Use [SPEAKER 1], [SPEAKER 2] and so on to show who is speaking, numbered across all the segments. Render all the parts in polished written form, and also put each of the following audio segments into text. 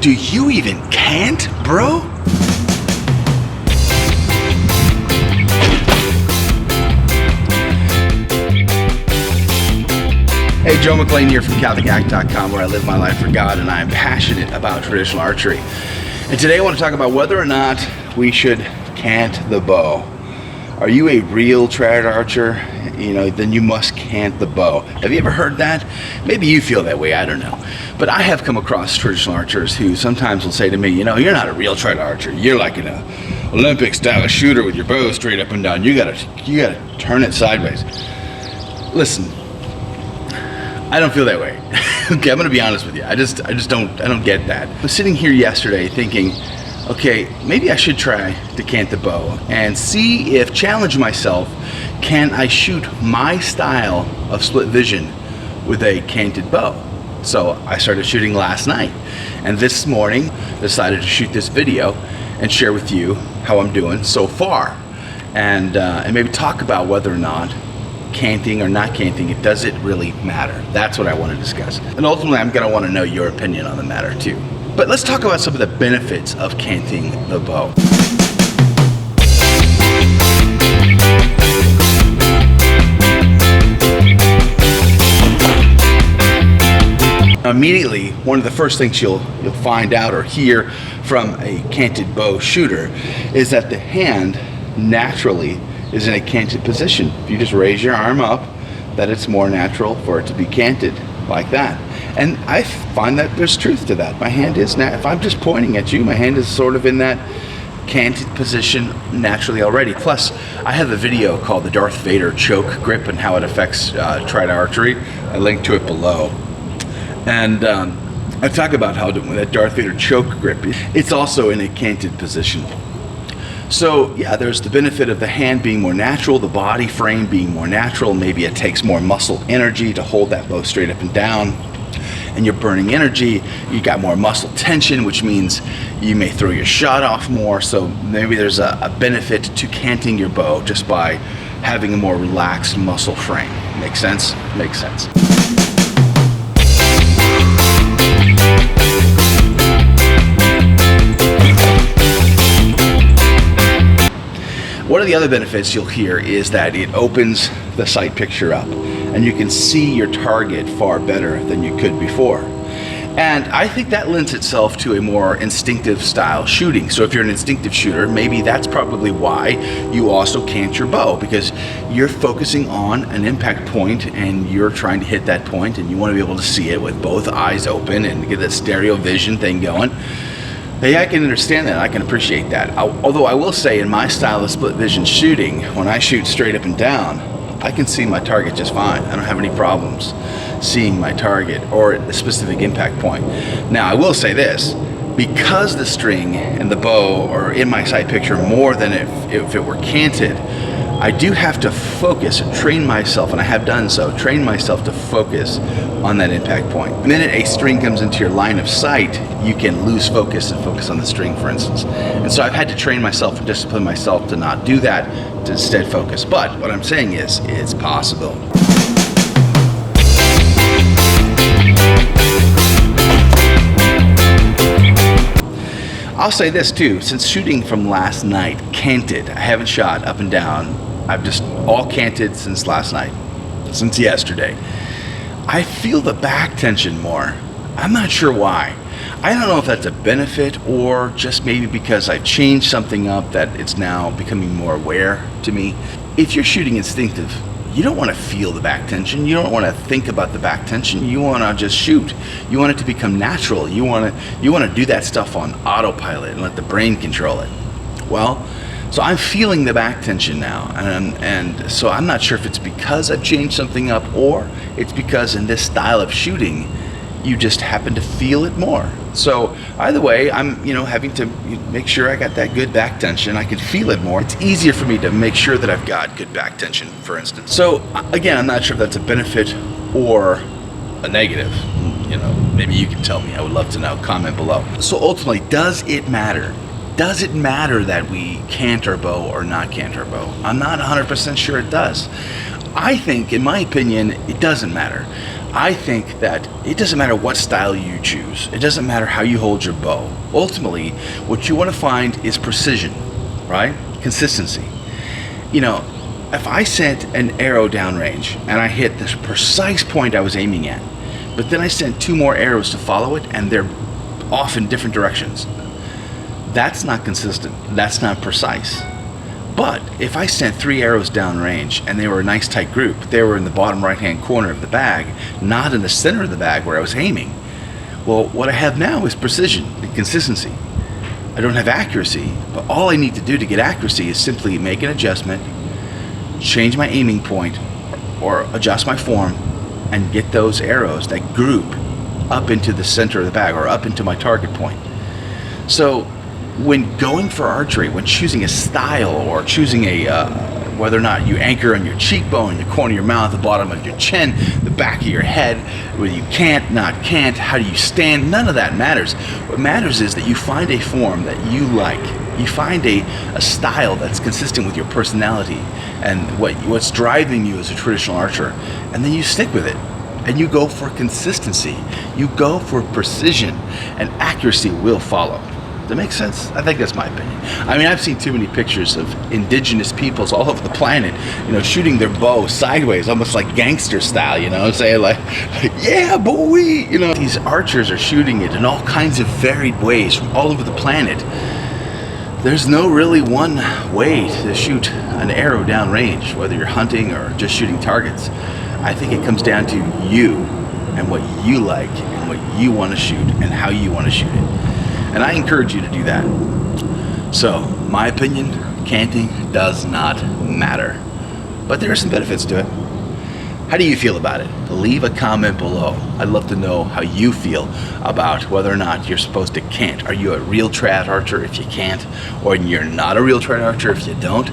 [SPEAKER 1] Do you even cant, bro? Hey, Joe McLean here from CantingAct.com, where I live my life for God, and I am passionate about traditional archery. And today I want to talk about whether or not we should cant the bow. Are you a real trad archer? Then you must cant the bow. Have you ever heard that? Maybe you feel that way, I don't know. But I have come across traditional archers who sometimes will say to me, you're not a real trad archer. You're like an Olympic style shooter with your bow straight up and down. You gotta turn it sideways. Listen, I don't feel that way. Okay, I'm gonna be honest with you. I don't get that. I was sitting here yesterday thinking, okay, maybe I should try to cant the bow and challenge myself, can I shoot my style of split vision with a canted bow? So I started shooting last night, and this morning decided to shoot this video and share with you how I'm doing so far, and maybe talk about whether or not canting or not canting, does it really matter? That's what I want to discuss. And ultimately, I'm going to want to know your opinion on the matter too. But let's talk about some of the benefits of canting the bow. Immediately, one of the first things you'll find out or hear from a canted bow shooter is that the hand naturally is in a canted position. If you just raise your arm up, that it's more natural for it to be canted like that. And I find that there's truth to that. My hand is, if I'm just pointing at you, my hand is sort of in that canted position naturally already. Plus, I have a video called the Darth Vader choke grip and how it affects trad archery. I linked to it below. And I talk about how that Darth Vader choke grip, it's also in a canted position. So yeah, there's the benefit of the hand being more natural, the body frame being more natural. Maybe it takes more muscle energy to hold that bow straight up and down, and you're burning energy. You got more muscle tension, which means you may throw your shot off more. So maybe there's a benefit to canting your bow just by having a more relaxed muscle frame. Make sense? Makes sense. One of the other benefits you'll hear is that it opens the sight picture up and you can see your target far better than you could before. And I think that lends itself to a more instinctive style shooting. So if you're an instinctive shooter, maybe that's probably why you also cant your bow, because you're focusing on an impact point and you're trying to hit that point and you want to be able to see it with both eyes open and get that stereo vision thing going. Hey, I can understand that. I can appreciate that. Although I will say, in my style of split vision shooting, when I shoot straight up and down, I can see my target just fine. I don't have any problems seeing my target or a specific impact point. Now, I will say this, because the string and the bow are in my sight picture more than if it were canted, I do have to focus and train myself, and I have done so, train myself to focus on that impact point. The minute a string comes into your line of sight, you can lose focus and focus on the string, for instance. And so I've had to train myself and discipline myself to not do that, to instead focus. But what I'm saying is, it's possible. I'll say this too, since shooting from last night, canted, I haven't shot up and down. I've just all canted since last night, since yesterday. I feel the back tension more. I'm not sure why. I don't know if that's a benefit or just maybe because I've changed something up that it's now becoming more aware to me. If you're shooting instinctive, you don't want to feel the back tension. You don't want to think about the back tension. You want to just shoot. You want it to become natural. You want to do that stuff on autopilot and let the brain control it. Well, so I'm feeling the back tension now, and so I'm not sure if it's because I've changed something up or it's because in this style of shooting, you just happen to feel it more. So either way, I'm having to make sure I got that good back tension. I can feel it more. It's easier for me to make sure that I've got good back tension, for instance. So again, I'm not sure if that's a benefit or a negative. Maybe you can tell me. I would love to know. Comment below. So ultimately, does it matter? Does it matter that we cant our bow or not cant our bow? I'm not 100% sure it does. I think, in my opinion, it doesn't matter. I think that it doesn't matter what style you choose. It doesn't matter how you hold your bow. Ultimately, what you want to find is precision, right? Consistency. You know, if I sent an arrow downrange and I hit this precise point I was aiming at, but then I sent 2 more arrows to follow it and they're off in different directions, that's not consistent. That's not precise. But if I sent 3 arrows downrange and they were a nice tight group, they were in the bottom right-hand corner of the bag, not in the center of the bag where I was aiming, well, what I have now is precision and consistency. I don't have accuracy, but all I need to do to get accuracy is simply make an adjustment, change my aiming point, or adjust my form, and get those arrows, that group, up into the center of the bag or up into my target point. So when going for archery, when choosing a style or choosing whether or not you anchor on your cheekbone, the corner of your mouth, the bottom of your chin, the back of your head, whether you can't, not can't, how do you stand, none of that matters. What matters is that you find a form that you like. You find a style that's consistent with your personality and what's driving you as a traditional archer, and then you stick with it. And you go for consistency. You go for precision, and accuracy will follow. Does that make sense? I think that's my opinion. I mean, I've seen too many pictures of indigenous peoples all over the planet, you know, shooting their bow sideways, almost like gangster style, you know, saying like, yeah, boy, you know. These archers are shooting it in all kinds of varied ways from all over the planet. There's no really one way to shoot an arrow downrange, whether you're hunting or just shooting targets. I think it comes down to you and what you like and what you want to shoot and how you want to shoot it. And I encourage you to do that. So, my opinion, canting does not matter. But there are some benefits to it. How do you feel about it? Leave a comment below. I'd love to know how you feel about whether or not you're supposed to cant. Are you a real trad archer if you can't? Or you're not a real trad archer if you don't?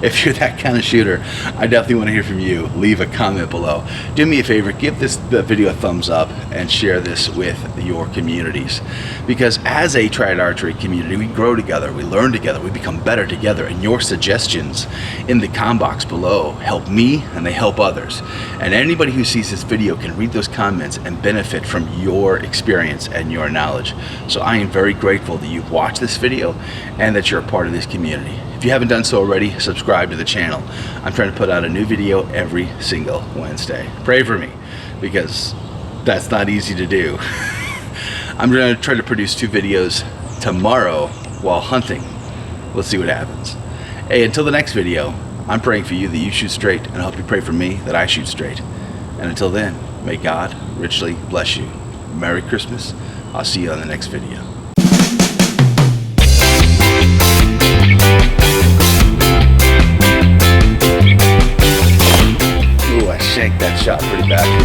[SPEAKER 1] If you're that kind of shooter, I definitely want to hear from you. Leave a comment below. Do me a favor, give this video a thumbs up and share this with your communities. Because as a trad archery community, we grow together, we learn together, we become better together, and your suggestions in the comment box below help me and they help others. And anybody who sees this video can read those comments and benefit from your experience and your knowledge. So I am very grateful that you've watched this video and that you're a part of this community. If you haven't done so already, subscribe to the channel. I'm trying to put out a new video every single Wednesday. Pray for me, because that's not easy to do. I'm going to try to produce 2 videos tomorrow while hunting. Let's see what happens. Hey, until the next video, I'm praying for you that you shoot straight, and I hope you pray for me that I shoot straight. And until then, may God richly bless you. Merry Christmas. I'll see you on the next video. Ooh, I shanked that shot pretty bad.